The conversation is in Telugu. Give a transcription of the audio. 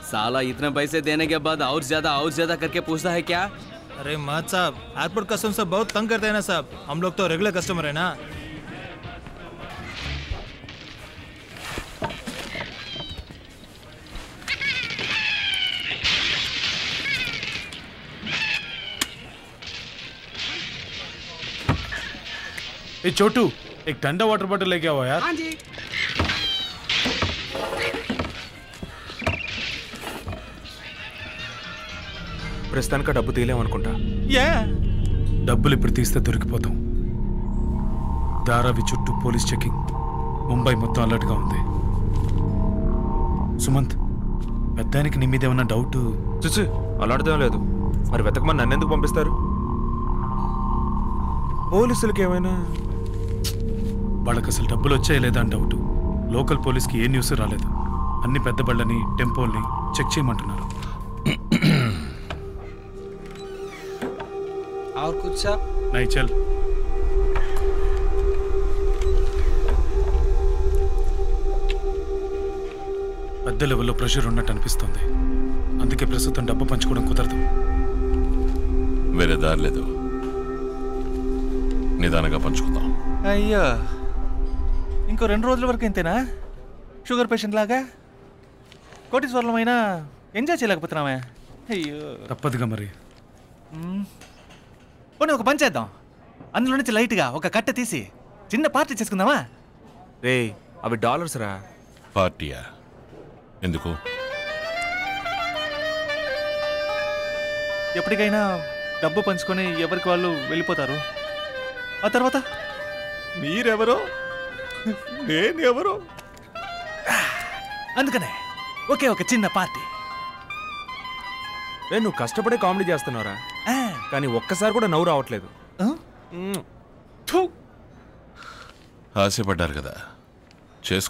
साला इतने पैसे देने के बाद और ज्यादा करके पूछता है क्या? अरे मत साहब, एयरपोर्ट कस्टम से बहुत तंग करते हैं ना साहब, हम लोग तो रेगुलर कस्टमर है ना। ए छोटू, एक ठंडा वाटर बॉटल लेके आओ यार। हाँ जी। ప్రస్తుతానికి డబ్బు తీయలేమనుకుంటా. డబ్బులు ఇప్పుడు తీస్తే దొరికిపోతాం. ధారావి చుట్టూ పోలీస్ చెకింగ్, ముంబై మొత్తం అలర్ట్గా ఉంది. సుమంత్, పెద్దానికి నీ మీద ఏమన్నా డౌట్? చూసి అలాంటిదేం లేదు. మరి వెతకమని నన్ను ఎందుకు పంపిస్తారు? పోలీసులకి ఏమైనా వాళ్ళకి అసలు డబ్బులు వచ్చాయి లేదా అని డౌట్. లోకల్ పోలీస్కి ఏ న్యూస్ రాలేదు. అన్ని పెద్ద బళ్ళని, టెంపోల్ని చెక్ చేయమంటున్నారు. और कुछ साहब? नहीं चल. పెద్ద లెవెల్లో ప్రెషర్ ఉన్నట్టు అనిపిస్తుంది. అందుకే ప్రస్తుతం డబ్బు పంచుకోవడం కుదరదు. వేరే దారి లేదు, నిదానంగా పంచుకుందాం. అయ్యో, ఇంకో 2 రోజుల వరకు ఇంతేనా? షుగర్ పేషెంట్ లాగా కోటీశ్వరులమైనా ఎంజాయ్ చేయలేకపోతున్నామే. అయ్యో, తప్పదుగా మరి. పోనీ ఒక పని చేద్దాం, అందులో నుంచి లైట్గా ఒక కట్ట తీసి చిన్న పార్టీ చేసుకుందామా? రే, అవి డాలర్స్ రా. పార్టీయా? ఎందుకు? ఎప్పటికైనా డబ్బు పంచుకొని ఎవరికి వాళ్ళు వెళ్ళిపోతారు. ఆ తర్వాత మీరెవరో నేను ఎవరో, అందుకనే ఒకే ఒక చిన్న పార్టీ. రే, నువ్వు కష్టపడే కామెడీ చేస్తున్నావురా, కానీ ఒక్కసారి కూడా నవ్వు రావట్లేదు. ఆశపడ్డారు కదా, చేసుకో.